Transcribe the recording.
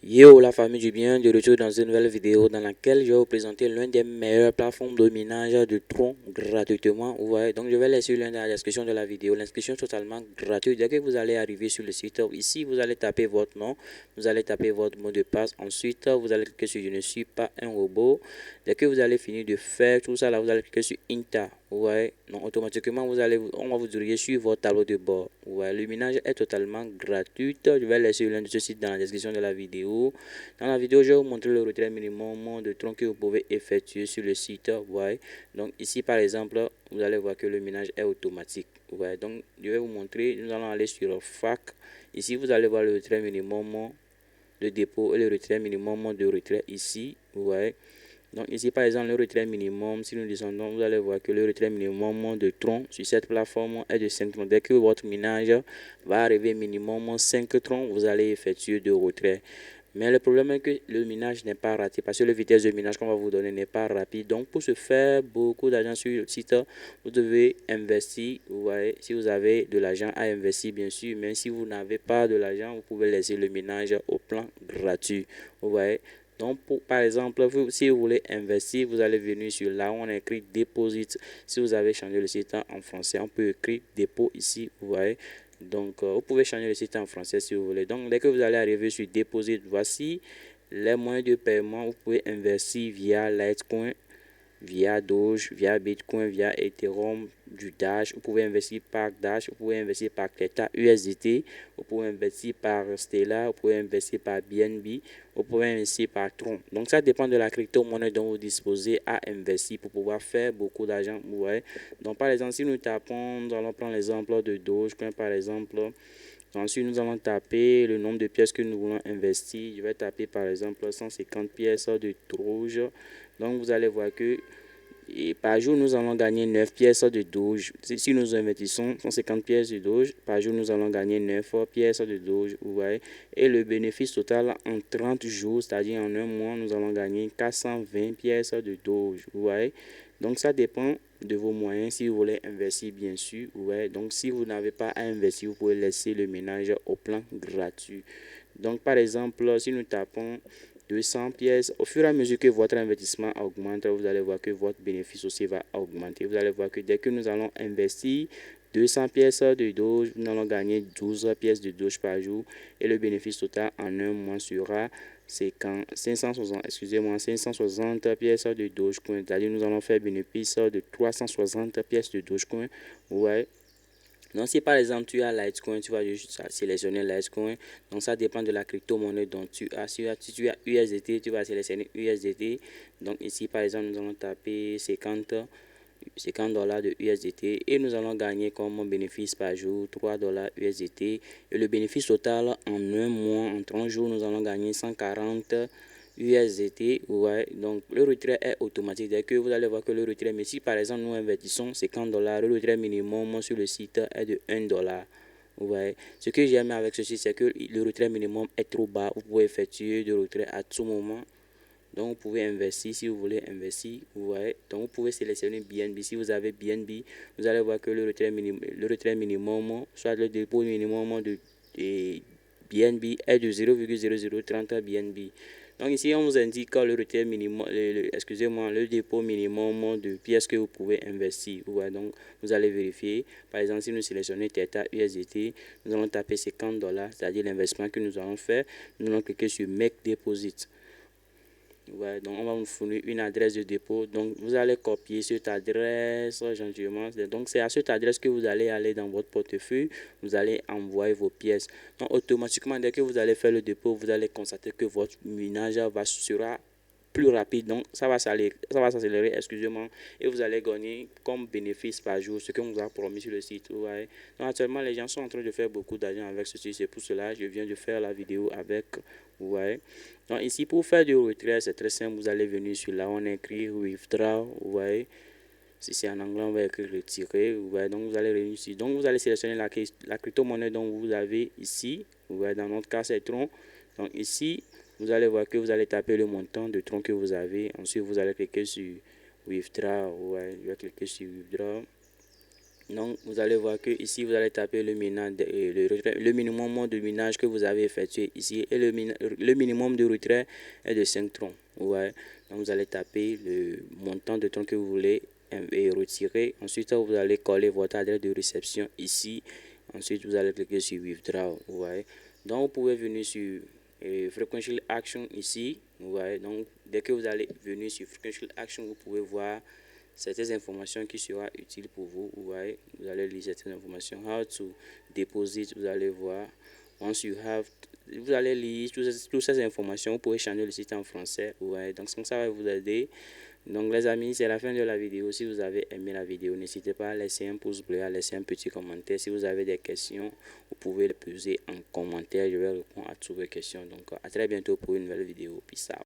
Yo la famille du bien, de retour dans une nouvelle vidéo dans laquelle je vais vous présenter l'un des meilleures plateformes de minage de troncs gratuitement. Vous voyez, donc je vais laisser le lien dans la description de la vidéo. L'inscription est totalement gratuite. Dès que vous allez arriver sur le site, ici vous allez taper votre nom, vous allez taper votre mot de passe. Ensuite, vous allez cliquer sur je ne suis pas un robot. Dès que vous allez finir de faire tout ça là, vous allez cliquer sur Inta. Vous voyez, donc automatiquement on va vous diriger sur votre tableau de bord. Vous voyez, le minage est totalement gratuit. Je vais laisser le lien de ce site dans la description de la vidéo. Dans la vidéo, je vais vous montrer le retrait minimum de troncs que vous pouvez effectuer sur le site. Vous voyez, donc ici par exemple, vous allez voir que le minage est automatique. Vous voyez, donc je vais vous montrer. Nous allons aller sur FAQ. Ici, vous allez voir le retrait minimum de dépôt et le retrait minimum de retrait ici. Vous voyez. Donc ici par exemple le retrait minimum, si nous descendons, vous allez voir que le retrait minimum de troncs sur cette plateforme est de 5 troncs. Dès que votre minage va arriver minimum 5 troncs, vous allez effectuer de retrait. Mais le problème est que le minage n'est pas raté parce que le vitesse de minage qu'on va vous donner n'est pas rapide. Donc pour se faire beaucoup d'argent sur le site, vous devez investir. Vous voyez, si vous avez de l'argent à investir bien sûr, mais si vous n'avez pas de l'argent, vous pouvez laisser le minage au plan gratuit. Vous voyez. Donc, par exemple, si vous voulez investir, vous allez venir sur là où on a écrit Deposit. Si vous avez changé le site en français, on peut écrire dépôt ici, vous voyez. Donc, vous pouvez changer le site en français si vous voulez. Donc, dès que vous allez arriver sur Deposit, voici les moyens de paiement. Vous pouvez investir via Litecoin, via Doge, via Bitcoin, via Ethereum, du Dash. Vous pouvez investir par Dash, vous pouvez investir par Theta USDT, vous pouvez investir par Stellar, vous pouvez investir par BNB, vous pouvez investir par Tron. Donc ça dépend de la crypto-monnaie dont vous disposez à investir pour pouvoir faire beaucoup d'argent. Ouais. Donc par exemple, si nous tapons, nous allons prendre l'exemple de Dogecoin par exemple. Ensuite, nous allons taper le nombre de pièces que nous voulons investir. Je vais taper par exemple 150 pièces de Doge. Donc, vous allez voir que par jour, nous allons gagner 9 pièces de Doge. Si nous investissons 150 pièces de Doge, par jour, nous allons gagner 9 pièces de Doge. Vous voyez. Et le bénéfice total en 30 jours, c'est-à-dire en un mois, nous allons gagner 420 pièces de Doge. Vous voyez. Donc, ça dépend de vos moyens si vous voulez investir, bien sûr. Ouais. Donc, si vous n'avez pas à investir, vous pouvez laisser le ménage au plan gratuit. Donc, par exemple, si nous tapons 200 pièces, au fur et à mesure que votre investissement augmente, vous allez voir que votre bénéfice aussi va augmenter. Vous allez voir que dès que nous allons investir 200 pièces de Doge, nous allons gagner 12 pièces de Doge par jour et le bénéfice total en un mois sera 560 pièces de Dogecoin. C'est-à-dire nous allons faire bénéfice de 360 pièces de Dogecoin. Ouais. Donc, si par exemple tu as Litecoin, tu vas juste sélectionner Litecoin. Donc, ça dépend de la crypto-monnaie dont tu as. Si tu as USDT, tu vas sélectionner USDT. Donc, ici par exemple, nous allons taper 50 $, de USDT et nous allons gagner comme bénéfice par jour 3 $ USDT. Et le bénéfice total en un mois, en 30 jours, nous allons gagner 140 USDT. Ouais. Donc le retrait est automatique. Dès que vous allez voir que le retrait, mais si par exemple nous investissons 50 $, le retrait minimum sur le site est de 1 $. Ouais. Ce que j'aime avec ceci, c'est que le retrait minimum est trop bas. Vous pouvez effectuer de retrait à tout moment. Donc, vous pouvez investir si vous voulez investir. Ouais. Donc, vous pouvez sélectionner BNB. Si vous avez BNB, vous allez voir que le retrait minimum, soit le dépôt minimum de BNB est de 0,0030 BNB. Donc, ici, on vous indique le retrait minimum, excusez-moi, le dépôt minimum de pièces que vous pouvez investir. Ouais. Donc, vous allez vérifier. Par exemple, si nous sélectionnons Theta USDT, nous allons taper 50 $, c'est-à-dire l'investissement que nous allons faire. Nous allons cliquer sur Make Deposit. Ouais, donc on va vous fournir une adresse de dépôt. Donc vous allez copier cette adresse gentiment. Donc c'est à cette adresse que vous allez aller dans votre portefeuille. Vous allez envoyer vos pièces. Donc automatiquement, dès que vous allez faire le dépôt, vous allez constater que votre minage sera plus rapide. Donc ça va s'accélérer, excusez-moi, et vous allez gagner comme bénéfice par jour ce qu'on vous a promis sur le site. Ouais. Donc actuellement, les gens sont en train de faire beaucoup d'argent avec ceci. C'est pour cela que je viens de faire la vidéo avec. Ouais. Donc ici, pour faire du retrait, c'est très simple. Vous allez venir sur là, on écrit withdraw. Ouais. Si c'est en anglais, on va écrire retirer. Ouais. Donc vous allez venir ici. Donc vous allez sélectionner la crypto-monnaie dont vous avez ici. Ouais. Dans notre cas, c'est Tron. Donc ici, vous allez voir que vous allez taper le montant de tronc que vous avez. Ensuite, vous allez cliquer sur Withdraw. Ouais, je vais cliquer sur Withdraw. Donc, vous allez voir que ici, vous allez taper le minimum de minage que vous avez effectué ici. Et le minimum de retrait est de 5 troncs. Ouais. Donc, vous allez taper le montant de troncs que vous voulez et retirer. Ensuite, vous allez coller votre adresse de réception ici. Ensuite, vous allez cliquer sur Withdraw. Ouais. Donc, vous pouvez venir sur Frequential Action ici. Ouais. Donc, dès que vous allez venir sur Frequential Action, vous pouvez voir certaines informations qui sera utile pour vous. Ouais, vous allez lire certaines informations. How to deposit, vous allez voir. Once you have, vous allez lire toutes ces informations. Vous pouvez changer le site en français. Ouais, donc ça va vous aider. Donc les amis, c'est la fin de la vidéo. Si vous avez aimé la vidéo, n'hésitez pas à laisser un pouce bleu, à laisser un petit commentaire. Si vous avez des questions, vous pouvez les poser en commentaire. Je vais répondre à toutes vos questions. Donc à très bientôt pour une nouvelle vidéo. Peace out.